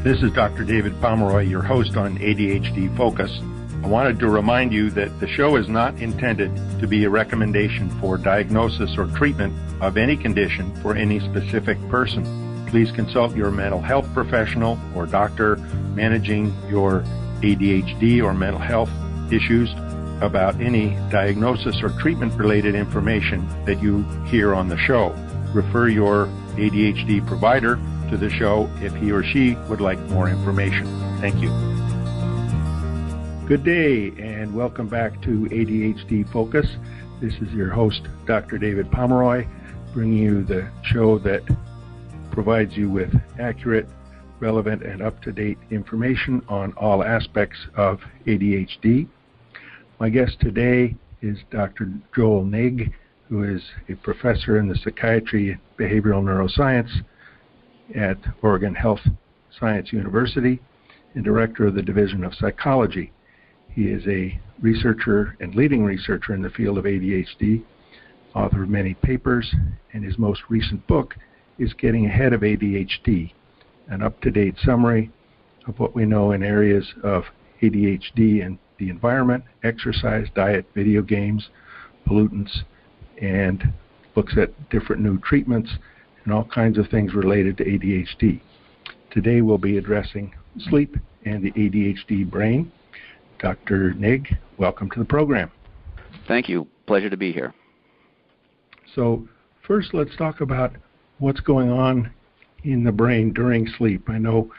This is Dr. David Pomeroy, your host on ADHD Focus. I wanted to remind you that the show is not intended to be a recommendation for diagnosis or treatment of any condition for any specific person. Please consult your mental health professional or doctor managing your ADHD or mental health issues about any diagnosis or treatment-related information that you hear on the show. Refer your ADHD provider to the show if he or she would like more information. Thank you. Good day, and welcome back to ADHD Focus. This is your host, Dr. David Pomeroy, bringing you the show that provides you with accurate, relevant, and up-to-date information on all aspects of ADHD. My guest today is Dr. Joel Nigg, who is a professor in the Psychiatry and Behavioral Neuroscience at Oregon Health Science University and director of the Division of Psychology. He is a researcher and leading researcher in the field of ADHD, author of many papers, and his most recent book is Getting Ahead of ADHD, an up-to-date summary of what we know in areas of ADHD and the environment, exercise, diet, video games, pollutants, and looks at different new treatments and all kinds of things related to ADHD. Today we'll be addressing sleep and the ADHD brain. Dr. Nigg, welcome to the program. Thank you. Pleasure to be here. So first let's talk about what's going on in the brain during sleep. I know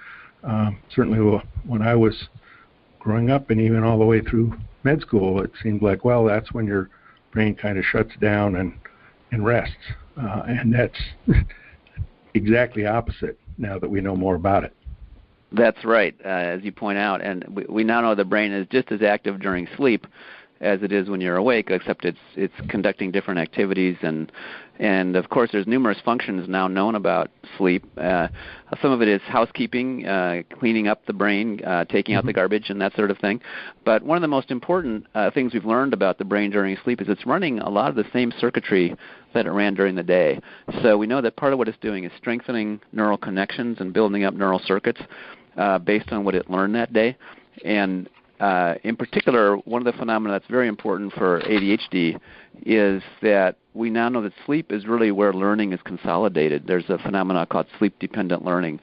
certainly when I was growing up and even all the way through med school, it seemed like, well, that's when your brain kind of shuts down and rests. And that's exactly opposite now that we know more about it. That's right, as you point out. And we now know the brain is just as active during sleep as it is when you're awake, except it's conducting different activities. And of course, there's numerous functions now known about sleep. Some of it is housekeeping, cleaning up the brain, taking out the garbage and that sort of thing. But one of the most important things we've learned about the brain during sleep is it's running a lot of the same circuitry that it ran during the day. So we know that part of what it's doing is strengthening neural connections and building up neural circuits based on what it learned that day. And in particular, one of the phenomena that's very important for ADHD is that we now know that sleep is really where learning is consolidated. There's a phenomenon called sleep-dependent learning.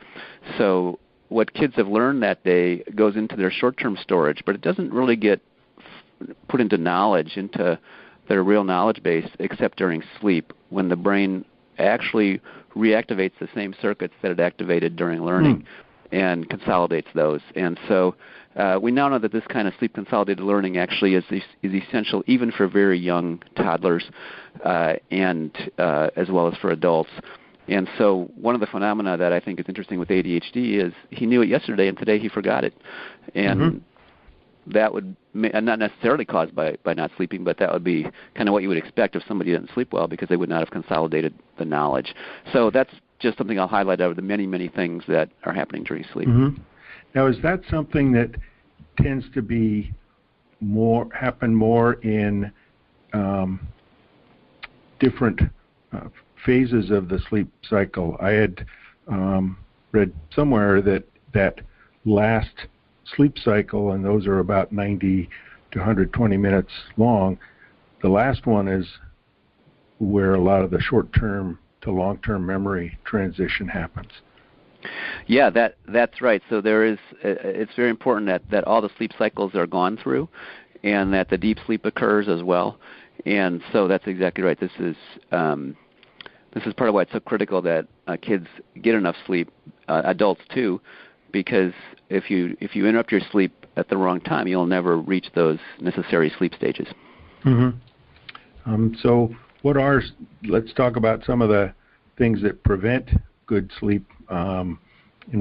So what kids have learned that day goes into their short-term storage, but it doesn't really get put into knowledge, into their real knowledge base, except during sleep, when the brain actually reactivates the same circuits that it activated during learning and consolidates those. And so we now know that this kind of sleep-consolidated learning actually is essential even for very young toddlers and as well as for adults. And so one of the phenomena that I think is interesting with ADHD is he knew it yesterday and today he forgot it. And that would not necessarily caused by not sleeping, but that would be kind of what you would expect if somebody didn't sleep well because they would not have consolidated the knowledge. So that's just something I'll highlight out of the many, many things that are happening during sleep. Now, is that something that tends to be happen more in different phases of the sleep cycle? I had read somewhere that last sleep cycle, and those are about 90 to 120 minutes long, the last one is where a lot of the short-term to long-term memory transition happens. Yeah, that's right. So it's very important that all the sleep cycles are gone through and that the deep sleep occurs as well. And so that's exactly right. This is part of why it's so critical that kids get enough sleep, adults too, because if you interrupt your sleep at the wrong time, you'll never reach those necessary sleep stages. So let's talk about some of the things that prevent good sleep, and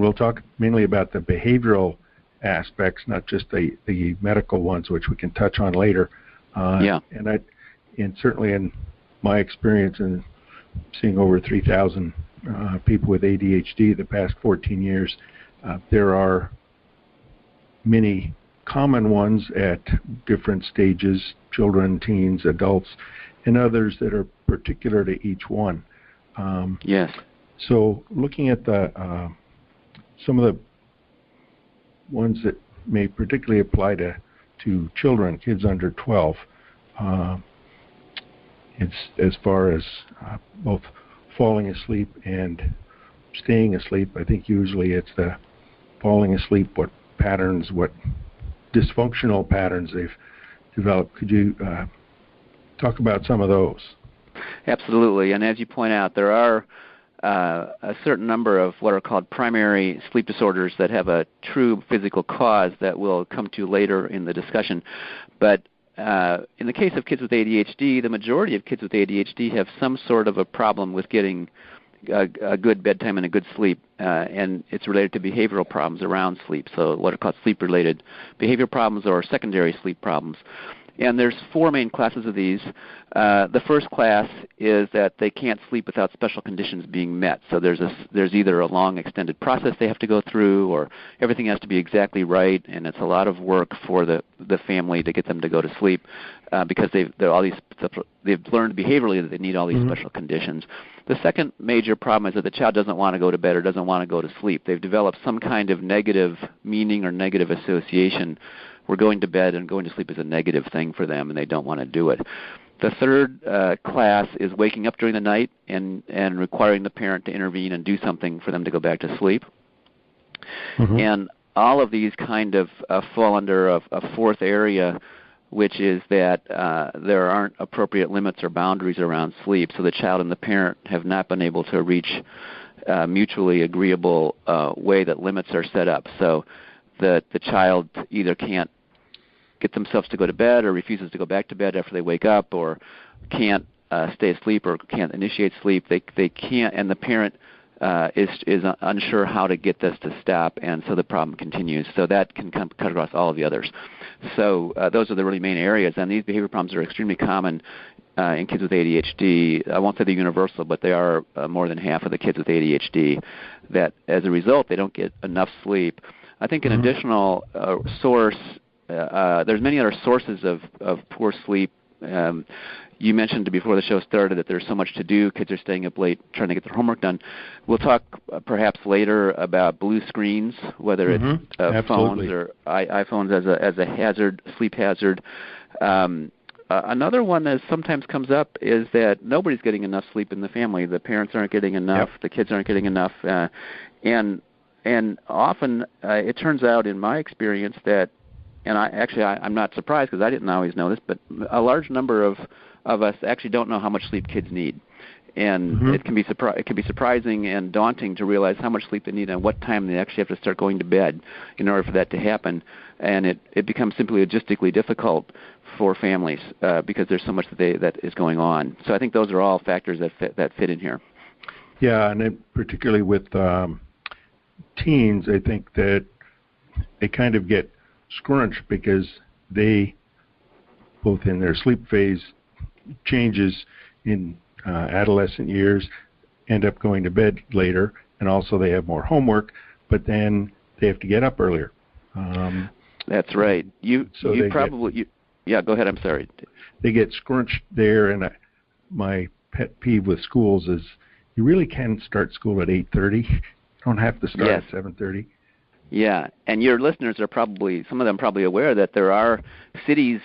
we'll talk mainly about the behavioral aspects, not just the medical ones, which we can touch on later. And certainly in my experience in seeing over 3,000 people with ADHD the past 14 years, there are many common ones at different stages, children, teens, adults, and others that are particular to each one. Yes. So looking at some of the ones that may particularly apply to children, kids under 12. It's as far as both falling asleep and staying asleep. I think usually it's the falling asleep, what dysfunctional patterns they've developed. Could you talk about some of those? Absolutely. And as you point out, there are a certain number of what are called primary sleep disorders that have a true physical cause that we'll come to later in the discussion. But in the case of kids with ADHD, the majority of kids with ADHD have some sort of a problem with getting a good bedtime and a good sleep, and it's related to behavioral problems around sleep, so what are called sleep-related behavioral problems or secondary sleep problems. And there's four main classes of these. The first class is that they can't sleep without special conditions being met. So there's either a long extended process they have to go through, or everything has to be exactly right, and it's a lot of work for the family to get them to go to sleep because they've learned behaviorally that they need all these special conditions. The second major problem is that the child doesn't want to go to bed or doesn't want to go to sleep. They've developed some kind of negative meaning or negative association where going to bed and going to sleep is a negative thing for them, and they don't want to do it. The third class is waking up during the night and requiring the parent to intervene and do something for them to go back to sleep. And all of these kind of fall under a fourth area, which is that there aren't appropriate limits or boundaries around sleep, so the child and the parent have not been able to reach a mutually agreeable way that limits are set up. So the child either can't get themselves to go to bed or refuses to go back to bed after they wake up, or can't stay asleep or can't initiate sleep. They can't, and the parent is unsure how to get this to stop, and so the problem continues. So that can cut across all of the others. So those are the really main areas, and these behavior problems are extremely common in kids with ADHD. I won't say they're universal, but they are more than half of the kids with ADHD that, as a result, they don't get enough sleep. I think an additional source, there's many other sources of poor sleep. You mentioned before the show started that there's so much to do. Kids are staying up late trying to get their homework done. We'll talk perhaps later about blue screens, whether it's phones or iPhones as a hazard, sleep hazard. Another one that sometimes comes up is that nobody's getting enough sleep in the family. The parents aren't getting enough. The kids aren't getting enough. And often it turns out in my experience that, and I'm not surprised because I didn't always know this, but a large number of us actually don't know how much sleep kids need. And it can be surprising and daunting to realize how much sleep they need and what time they actually have to start going to bed in order for that to happen. And it becomes simply logistically difficult for families because there's so much that is going on. So I think those are all factors that fit in here. Yeah, and particularly with teens, I think that they kind of get scrunched because they, both in their sleep phase changes in adolescent years, end up going to bed later, and also they have more homework, but then they have to get up earlier. That's right. Yeah, go ahead. I'm sorry. They get scrunched there, and my pet peeve with schools is you really can start school at 8:30. You don't have to start at 7:30. Yeah, and your listeners are some of them probably aware that there are cities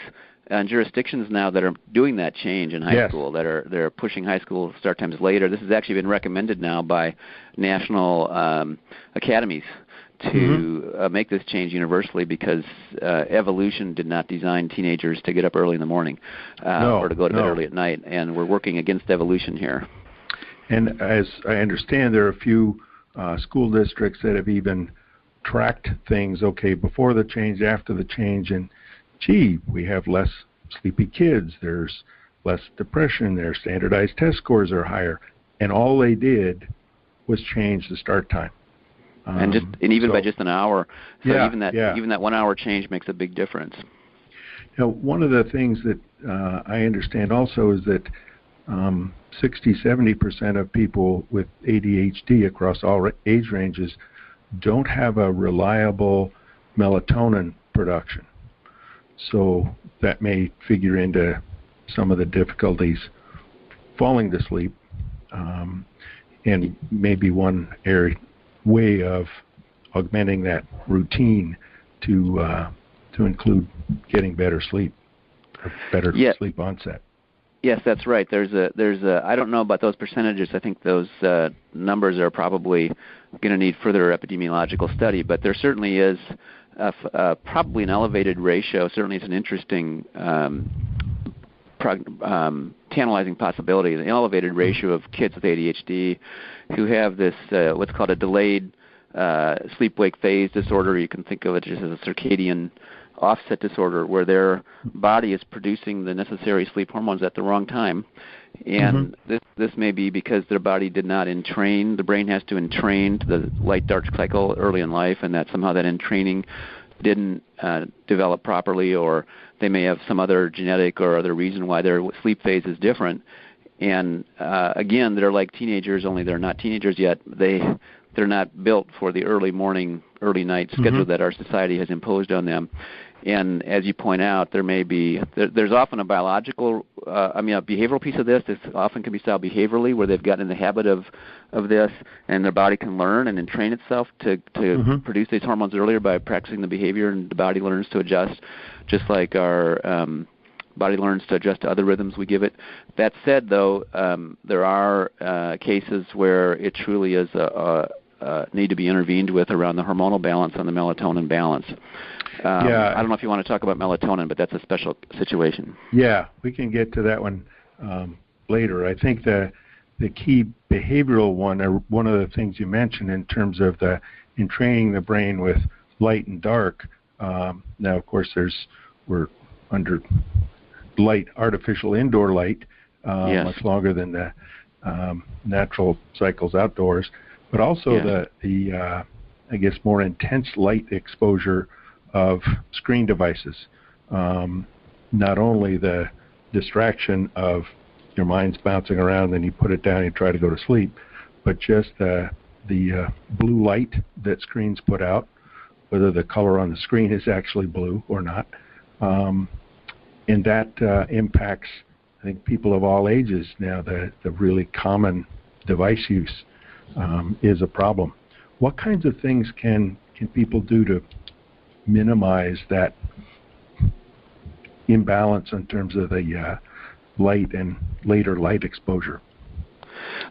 and jurisdictions now that are doing that change in high school, they're pushing high school start times later. This has actually been recommended now by national academies to make this change universally because evolution did not design teenagers to get up early in the morning or to go to bed early at night, and we're working against evolution here. And as I understand, there are a few school districts that have even tracked things, before the change, after the change, and we have less sleepy kids, there's less depression, their standardized test scores are higher, and all they did was change the start time. By just an hour. So even that 1 hour change makes a big difference. One of the things that I understand also is that 60-70% of people with ADHD across all age ranges don't have a reliable melatonin production. So that may figure into some of the difficulties falling to sleep, and maybe one way of augmenting that routine to include getting better sleep, or better sleep onset. Yes, that's right. There's a. I don't know about those percentages. I think those numbers are probably going to need further epidemiological study. But there certainly is probably an elevated ratio. Certainly, it's an interesting tantalizing possibility. An elevated ratio of kids with ADHD who have this what's called a delayed sleep-wake phase disorder. You can think of it just as a circadian offset disorder, where their body is producing the necessary sleep hormones at the wrong time. And this may be because their body did not entrain. The brain has to entrain to the light-dark cycle early in life, and that somehow that entraining didn't develop properly, or they may have some other genetic or other reason why their sleep phase is different. And again, they're like teenagers, only they're not teenagers yet. They're not built for the early morning, early night schedule that our society has imposed on them. And as you point out, there's often a biological, a behavioral piece of this. This often can be solved behaviorally, where they've gotten in the habit of this, and their body can learn and entrain itself to produce these hormones earlier by practicing the behavior, and the body learns to adjust, just like our body learns to adjust to other rhythms we give it. That said, though, there are cases where it truly is need to be intervened with around the hormonal balance and the melatonin balance. I don't know if you want to talk about melatonin, but that's a special situation. Yeah, we can get to that one later. I think the key behavioral one, or one of the things you mentioned in terms of in training the brain with light and dark. Now, of course, we're under light, artificial indoor light, much longer than the natural cycles outdoors, but also the I guess more intense light exposure of screen devices. Not only the distraction of your mind's bouncing around and you put it down and you try to go to sleep, but just the blue light that screens put out, whether the color on the screen is actually blue or not. And that impacts, I think, people of all ages now. The really common device use is a problem. What kinds of things can people do to minimize that imbalance in terms of the light and later light exposure?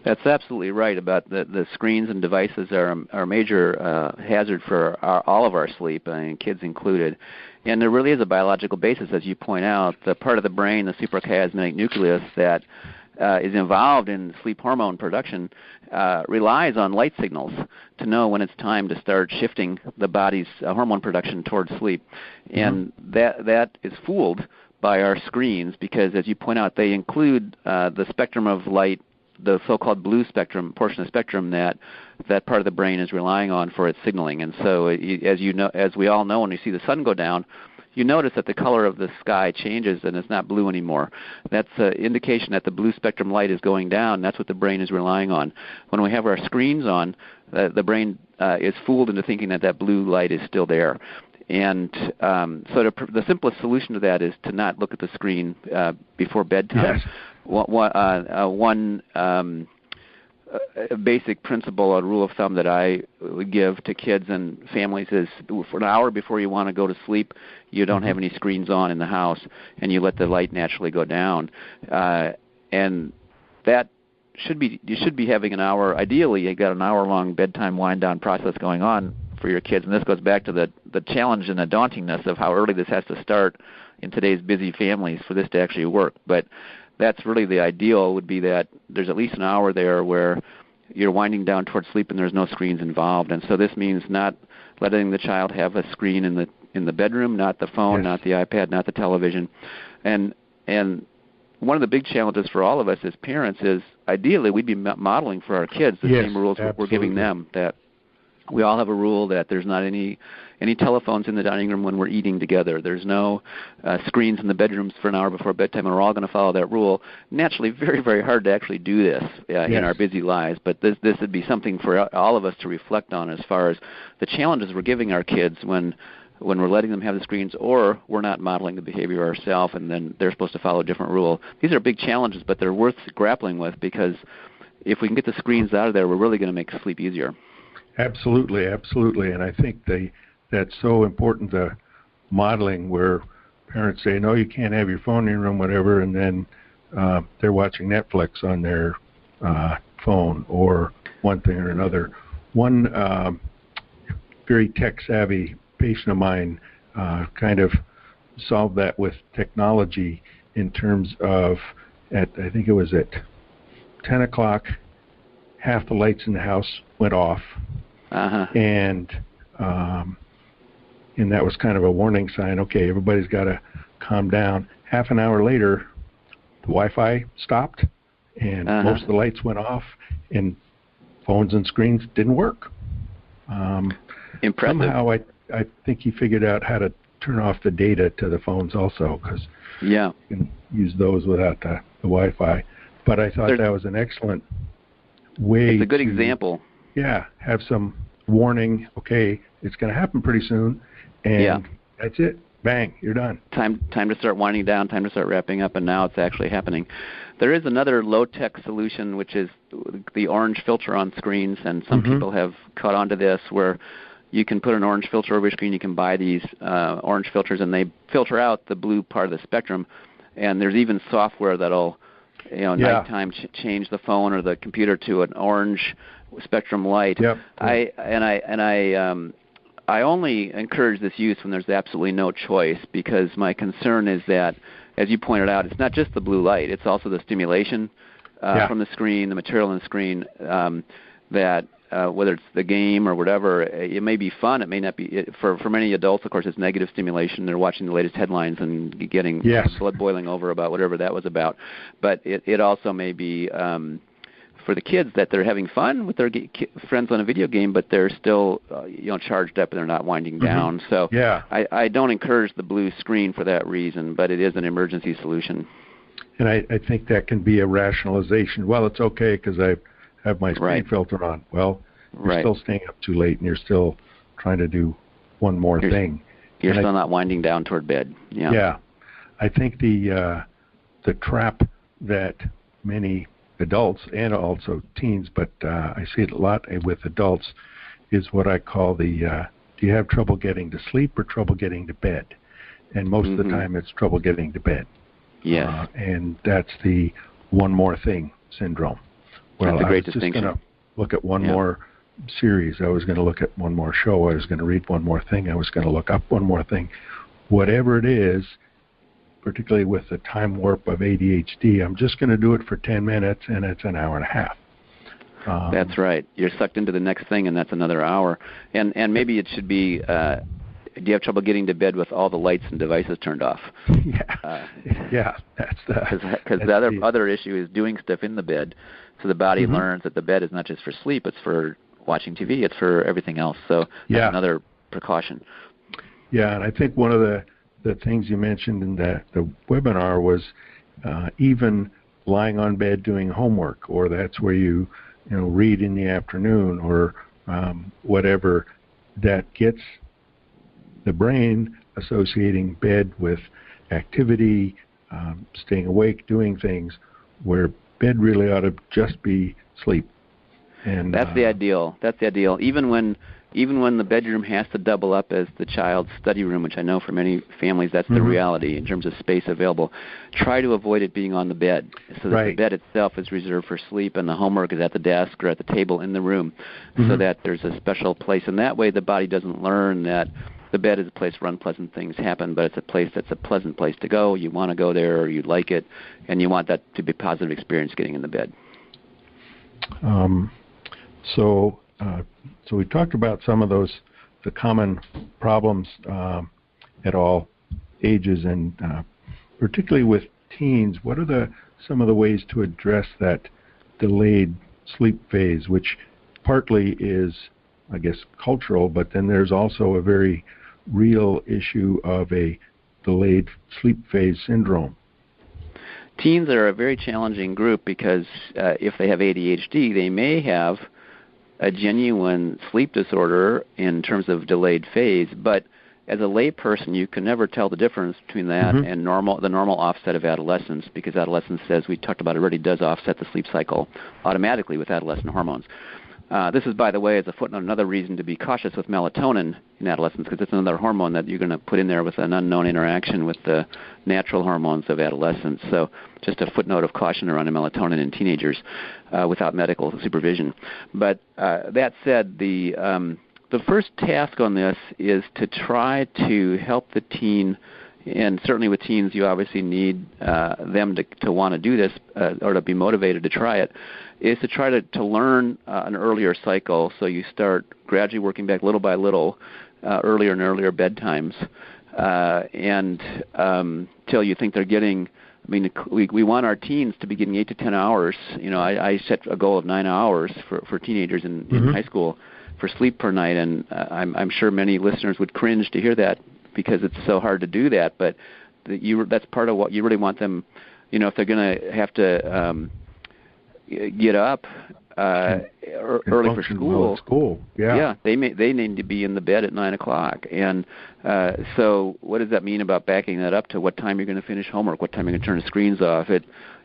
That's absolutely right about the screens and devices are a major hazard for all of our sleep, kids included. And there really is a biological basis, as you point out. The part of the brain, the suprachiasmatic nucleus, that is involved in sleep hormone production relies on light signals to know when it's time to start shifting the body's hormone production towards sleep. And that is fooled by our screens because, as you point out, they include the spectrum of light, the so-called blue spectrum, portion of the spectrum that part of the brain is relying on for its signaling. And so, as we all know, when you see the sun go down, you notice that the color of the sky changes and it's not blue anymore. That's an indication that the blue spectrum light is going down. That's what the brain is relying on. When we have our screens on, the brain is fooled into thinking that blue light is still there. And so the simplest solution to that is to not look at the screen before bedtime. Yes. One basic principle, a rule of thumb that I would give to kids and families is for an hour before you want to go to sleep, you don't have any screens on in the house, and you let the light naturally go down. And that you should be having an hour. Ideally, you got an hour-long bedtime wind-down process going on for your kids. And this goes back to the challenge and the dauntingness of how early this has to start in today's busy families for this to actually work. But that's really the ideal, would be that there's at least an hour there where you're winding down towards sleep and there's no screens involved. And so this means not letting the child have a screen in the bedroom, not the phone, not the iPad, not the television. And one of the big challenges for all of us as parents is ideally we'd be modeling for our kids the same rules we're giving them, that we all have a rule that there's not any telephones in the dining room when we're eating together. There's no screens in the bedrooms for an hour before bedtime, and we're all going to follow that rule. Naturally, very, very hard to actually do this in our busy lives, but this would be something for all of us to reflect on as far as the challenges we're giving our kids when we're letting them have the screens, or we're not modeling the behavior ourselves, and then they're supposed to follow a different rule. These are big challenges, but they're worth grappling with, because if we can get the screens out of there, we're really going to make sleep easier. Absolutely, absolutely. And I think the that's so important, the modeling where parents say, no, you can't have your phone in your room, whatever, and then they're watching Netflix on their phone or one thing or another. One very tech-savvy patient of mine kind of solved that with technology in terms of, I think it was at 10 o'clock, half the lights in the house went off, and that was kind of a warning sign. Okay, everybody's got to calm down. Half an hour later, the Wi-Fi stopped, and most of the lights went off, and phones and screens didn't work. Impressive. Somehow, I think he figured out how to turn off the data to the phones also, because you can use those without the Wi-Fi. But I thought that was an excellent way. It's a good example. Yeah, have some warning. Okay, it's going to happen pretty soon, and that's it. Bang, you're done. Time to start winding down, time to start wrapping up, and now it's actually happening. There is another low-tech solution, which is the orange filter on screens, and some people have caught on to this, where you can put an orange filter over your screen. You can buy these orange filters, and they filter out the blue part of the spectrum. And there's even software that'll, nighttime change the phone or the computer to an orange spectrum light. I only encourage this use when there's absolutely no choice, because my concern is that, as you pointed out, it's not just the blue light, it's also the stimulation from the screen, the material in the screen, that whether it's the game or whatever, it may be fun, it may not be. For many adults, of course, it's negative stimulation. They're watching the latest headlines and getting blood boiling over about whatever that was about. But it also may be for the kids that they're having fun with their friends on a video game, but they're still charged up and they're not winding down. So I don't encourage the blue screen for that reason, but it is an emergency solution. And I think that can be a rationalization. Well, it's okay because I have my screen filter on. Well, you're still staying up too late and you're still trying to do one more thing. You're still not winding down toward bed. Yeah. I think the trap that many adults and also teens, but I see it a lot with adults, is what I call the do you have trouble getting to sleep or trouble getting to bed? And most of the time it's trouble getting to bed. Yes. And that's the one more thing syndrome. Well, that's a great I was distinction. just going to look at one more series. I was going to look at one more show. I was going to read one more thing. I was going to look up one more thing. Whatever it is, particularly with the time warp of ADHD, I'm just going to do it for 10 minutes, and it's an hour and a half. That's right. You're sucked into the next thing, and that's another hour. And maybe it should be, do you have trouble getting to bed with all the lights and devices turned off? That's because the other issue is doing stuff in the bed, so the body learns that the bed is not just for sleep, it's for watching TV, it's for everything else. So that's another precaution. Yeah, and I think one of the things you mentioned in the webinar was even lying on bed doing homework, or that's where you read in the afternoon, or whatever, that gets the brain associating bed with activity, staying awake, doing things, where bed really ought to just be sleep. And that's the ideal. That's the ideal. Even when the bedroom has to double up as the child's study room, which I know for many families that's the reality in terms of space available, try to avoid it being on the bed, so that the bed itself is reserved for sleep and the homework is at the desk or at the table in the room, so that there's a special place. And that way the body doesn't learn that the bed is a place where unpleasant things happen, but it's a place that's a pleasant place to go. You want to go there, or you like it, and you want that to be a positive experience getting in the bed. So we talked about some of the common problems at all ages, and particularly with teens. What are some of the ways to address that delayed sleep phase, which partly is, I guess, cultural, but then there's also a very real issue of a delayed sleep phase syndrome? Teens are a very challenging group because if they have ADHD, they may have a genuine sleep disorder in terms of delayed phase, but as a lay person, you can never tell the difference between that and the normal offset of adolescence, because adolescence, as we talked about already, does offset the sleep cycle automatically with adolescent hormones. This is, by the way, as a footnote, another reason to be cautious with melatonin in adolescence, because it's another hormone that you're going to put in there with an unknown interaction with the natural hormones of adolescence. So just a footnote of caution around melatonin in teenagers without medical supervision. But that said, the first task on this is to try to help the teen. And certainly with teens, you obviously need them to want to do this or to be motivated to try it, is to try to learn an earlier cycle. So you start gradually working back little by little, earlier and earlier bedtimes, and till you think they're getting, I mean, we want our teens to be getting 8 to 10 hours. You know, I set a goal of 9 hours for teenagers in high school for sleep per night, and I'm sure many listeners would cringe to hear that, because it's so hard to do that, but that's part of what you really want them, you know, if they're going to have to get up early for school. Yeah, they need to be in the bed at 9 o'clock. And so what does that mean about backing that up to what time you're going to finish homework, what time you're going to turn the screens off?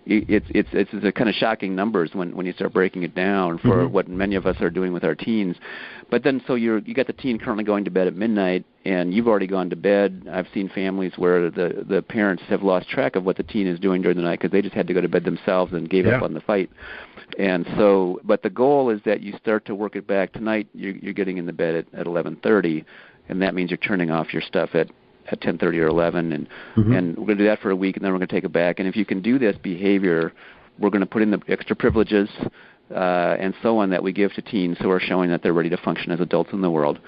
It's a kind of shocking numbers when you start breaking it down for what many of us are doing with our teens. But then so you got the teen currently going to bed at midnight, and you've already gone to bed. I've seen families where the parents have lost track of what the teen is doing during the night because they just had to go to bed themselves and gave up on the fight. And so, but the goal is that you start to work it back. Tonight you're getting in the bed at 11:30, and that means you're turning off your stuff at 10:30 or 11, and we're going to do that for a week, and then we're going to take it back. And if you can do this behavior, we're going to put in the extra privileges and so on that we give to teens who are showing that they're ready to function as adults in the world.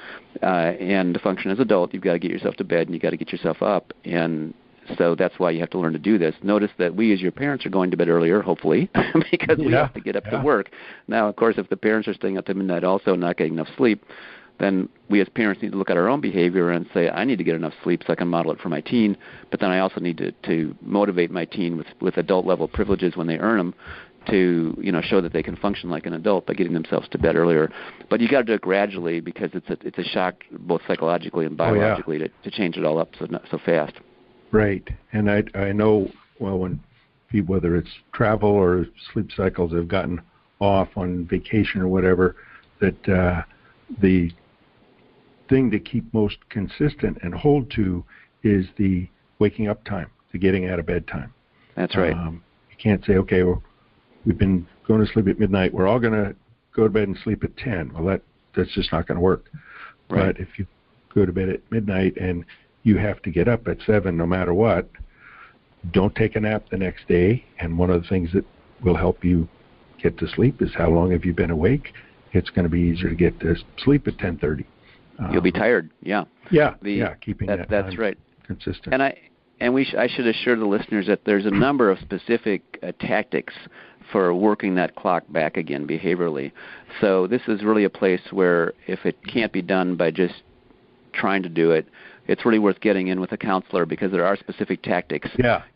And to function as adult, you've got to get yourself to bed, and you've got to get yourself up. And so that's why you have to learn to do this. Notice that we as your parents are going to bed earlier, hopefully, because we have to get up to work. Now, of course, if the parents are staying up to midnight also and not getting enough sleep, then we as parents need to look at our own behavior and say, I need to get enough sleep so I can model it for my teen, but then I also need to motivate my teen with adult-level privileges when they earn them to, you know, show that they can function like an adult by getting themselves to bed earlier. But you got to do it gradually, because it's a shock both psychologically and biologically to change it all up so fast. Right. And I know, well, when people, whether it's travel or sleep cycles, have gotten off on vacation or whatever, that the thing to keep most consistent and hold to is the waking up time, the getting out of bed time. That's right. You can't say, okay, well, we've been going to sleep at midnight, we're all going to go to bed and sleep at 10. Well, that's just not going to work. Right. But if you go to bed at midnight and you have to get up at 7 no matter what, don't take a nap the next day. And one of the things that will help you get to sleep is how long have you been awake. It's going to be easier to get to sleep at 10:30. You'll be tired. Keeping that's right. Consistent. And I should assure the listeners that there's a number of specific tactics for working that clock back again behaviorally. So this is really a place where if it can't be done by just trying to do it, it's really worth getting in with a counselor, because there are specific tactics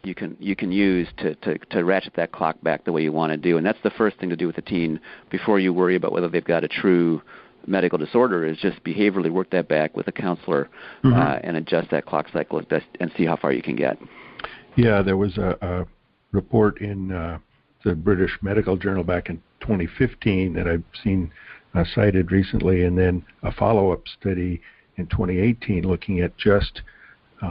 you can use to ratchet that clock back the way you want to do. And that's the first thing to do with a teen before you worry about whether they've got a true medical disorder, is just behaviorally work that back with a counselor and adjust that clock cycle and see how far you can get. Yeah, there was a report in the British Medical Journal back in 2015 that I've seen cited recently, and then a follow-up study in 2018 looking at just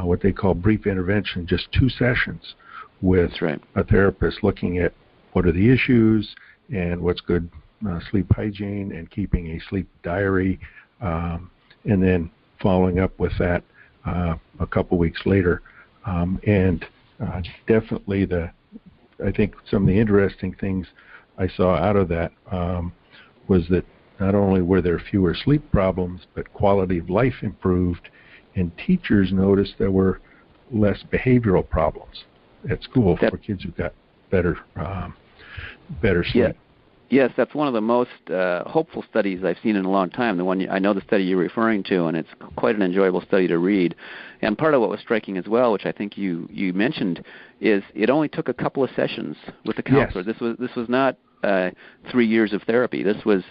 what they call brief intervention, just 2 sessions with a therapist, looking at what are the issues and what's good sleep hygiene and keeping a sleep diary, and then following up with that a couple weeks later. And definitely I think some of the interesting things I saw out of that was that not only were there fewer sleep problems, but quality of life improved, and teachers noticed there were less behavioral problems at school for kids who got better sleep. Yes, that's one of the most hopeful studies I've seen in a long time. The one I know the study you're referring to, and it's quite an enjoyable study to read. And part of what was striking as well, which I think you mentioned, is it only took a couple of sessions with the counselor. Yes. This was not 3 years of therapy. This was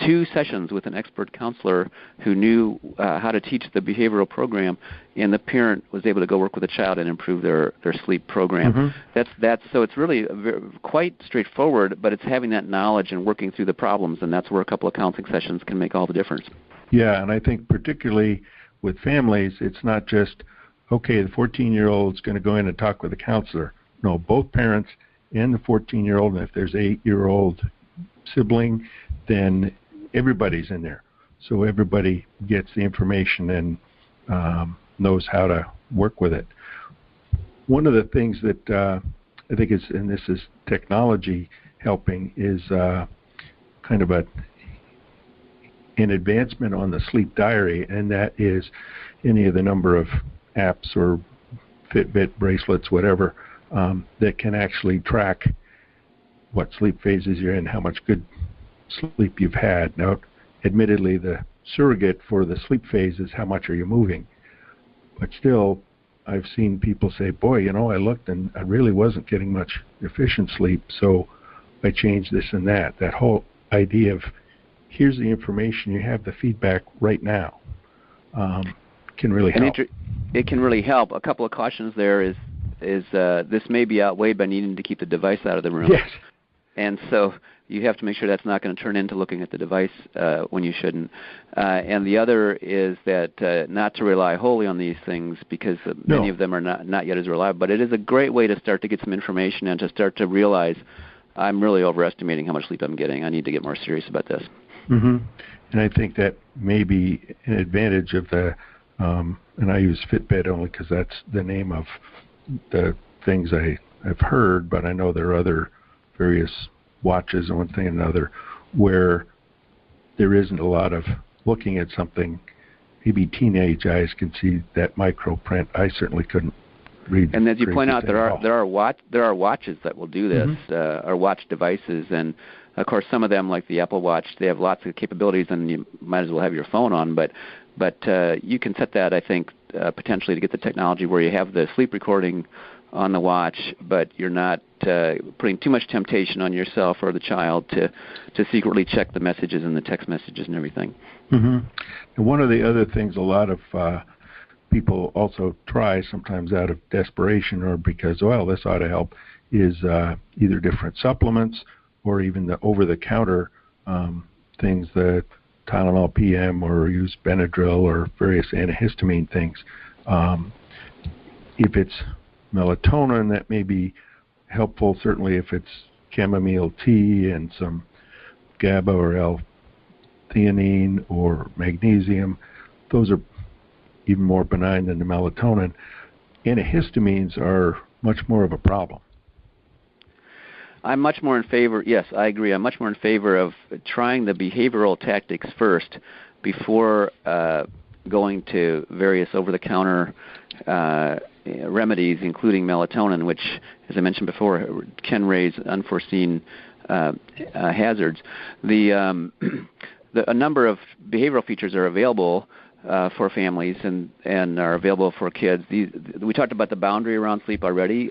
2 sessions with an expert counselor who knew how to teach the behavioral program, and the parent was able to go work with the child and improve their sleep program. So it's really quite straightforward, but it's having that knowledge and working through the problems, and that's where a couple of counseling sessions can make all the difference. Yeah, and I think particularly with families, it's not just, okay, the 14-year-old's going to go in and talk with a counselor. No, both parents and the 14-year-old, and if there's an 8-year-old sibling, then everybody's in there. So everybody gets the information and knows how to work with it. One of the things that I think is, and this is technology helping, is kind of an advancement on the sleep diary, and that is any of the number of apps or Fitbit bracelets, whatever, that can actually track what sleep phases you're in, how much good sleep you've had. Now, admittedly, the surrogate for the sleep phase is how much are you moving. But still, I've seen people say, boy, I looked and I really wasn't getting much efficient sleep, so I changed this and that. That whole idea of here's the information, you have the feedback right now, can really help. It can really help. A couple of cautions there is this may be outweighed by needing to keep the device out of the room. Yes. And so you have to make sure that's not going to turn into looking at the device when you shouldn't. And the other is that not to rely wholly on these things, because many of them are not yet as reliable. But it is a great way to start to get some information and to start to realize I'm really overestimating how much sleep I'm getting. I need to get more serious about this. Mm-hmm. And I think that may be an advantage of the, and I use Fitbit only because that's the name of the things I've heard, but I know there are other various watches and one thing and another where there isn't a lot of looking at something. Maybe teenage eyes can see that micro print. I certainly couldn't read. And as you point out, there are watches that will do this, or watch devices, and of course some of them, like the Apple Watch, they have lots of capabilities, and you might as well have your phone on. But you can set that, I think, potentially to get the technology where you have the sleep recording on the watch, but you're not putting too much temptation on yourself or the child to secretly check the messages and the text messages and everything. Mm-hmm. And one of the other things a lot of people also try, sometimes out of desperation or because, well, this ought to help, is either different supplements or even the over-the-counter things, the Tylenol PM, or use Benadryl or various antihistamine things. If it's melatonin, that may be helpful, certainly if it's chamomile tea and some GABA or L-theanine or magnesium. Those are even more benign than the melatonin. Antihistamines are much more of a problem. I'm much more in favor, yes, I agree. I'm much more in favor of trying the behavioral tactics first before going to various over-the-counter remedies, including melatonin, which, as I mentioned before, can raise unforeseen hazards. A number of behavioral features are available for families and are available for kids. We talked about the boundary around sleep already,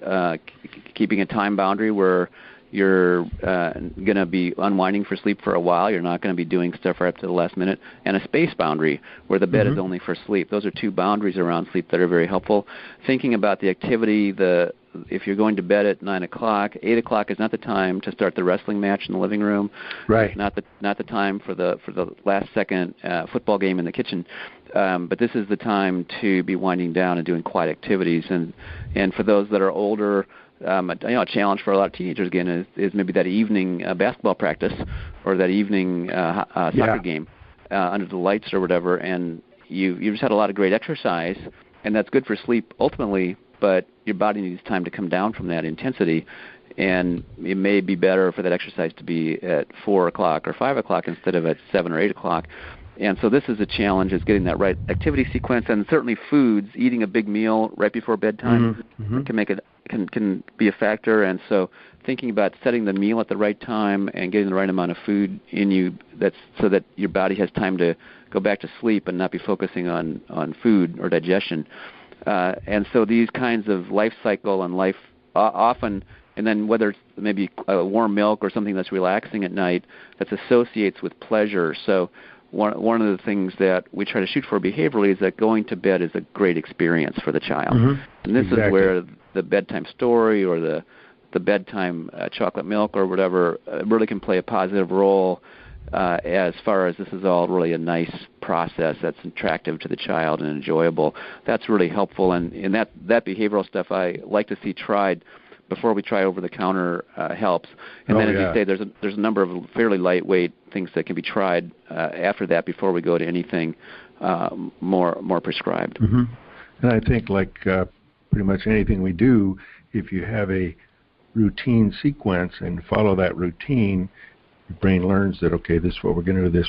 keeping a time boundary where you're going to be unwinding for sleep for a while. You're not going to be doing stuff right up to the last minute. And a space boundary where the bed is only for sleep. Those are 2 boundaries around sleep that are very helpful. Thinking about the activity, if you're going to bed at 9 o'clock, 8 o'clock is not the time to start the wrestling match in the living room. Right. It's not the time for the last second football game in the kitchen. But this is the time to be winding down and doing quiet activities. And for those that are older, a challenge for a lot of teenagers again is maybe that evening basketball practice or that evening soccer game under the lights or whatever, and you just had a lot of great exercise, and that's good for sleep ultimately, but your body needs time to come down from that intensity, and it may be better for that exercise to be at 4 o'clock or 5 o'clock instead of at 7 or 8 o'clock. And so this is a challenge, is getting that right activity sequence, and certainly foods, eating a big meal right before bedtime can be a factor. And so thinking about setting the meal at the right time and getting the right amount of food in you, that's so that your body has time to go back to sleep and not be focusing on food or digestion. And so these kinds of life cycle and life often And then whether it's maybe warm milk or something that's relaxing at night that associates with pleasure. So one of the things that we try to shoot for behaviorally is that going to bed is a great experience for the child. Mm-hmm. And this is where the bedtime story or the bedtime chocolate milk or whatever really can play a positive role as far as this is all really a nice process that's attractive to the child and enjoyable. That's really helpful. And that behavioral stuff I like to see tried before we try over-the-counter helps. And then, as you say, there's a number of fairly lightweight things that can be tried after that before we go to anything more prescribed. Mm-hmm. And I think, like pretty much anything we do, if you have a routine sequence and follow that routine, your brain learns that, okay, this is what we're going to do,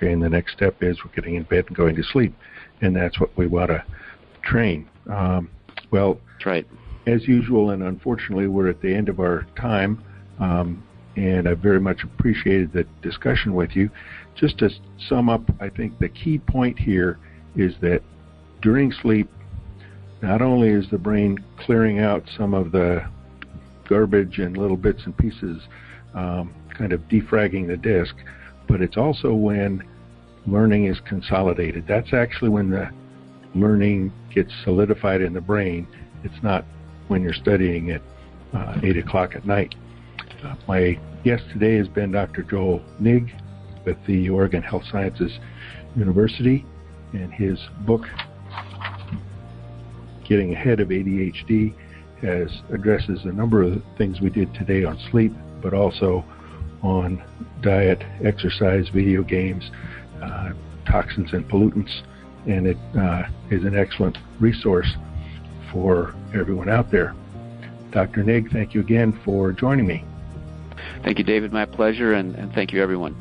and the next step is we're getting in bed and going to sleep. And that's what we want to train. That's right. As usual, and unfortunately, we're at the end of our time, and I very much appreciated the discussion with you. Just to sum up, I think the key point here is that during sleep, not only is the brain clearing out some of the garbage and little bits and pieces, kind of defragging the disk, but it's also when learning is consolidated. That's actually when the learning gets solidified in the brain. It's not when you're studying at 8 o'clock at night. My guest today has been Dr. Joel Nigg with the Oregon Health Sciences University, and his book, Getting Ahead of ADHD, addresses a number of things we did today on sleep, but also on diet, exercise, video games, toxins and pollutants, and it is an excellent resource for everyone out there. Dr. Nigg, thank you again for joining me. Thank you, David. My pleasure, and thank you, everyone.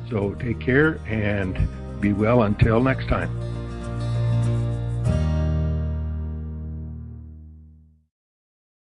So take care and be well until next time.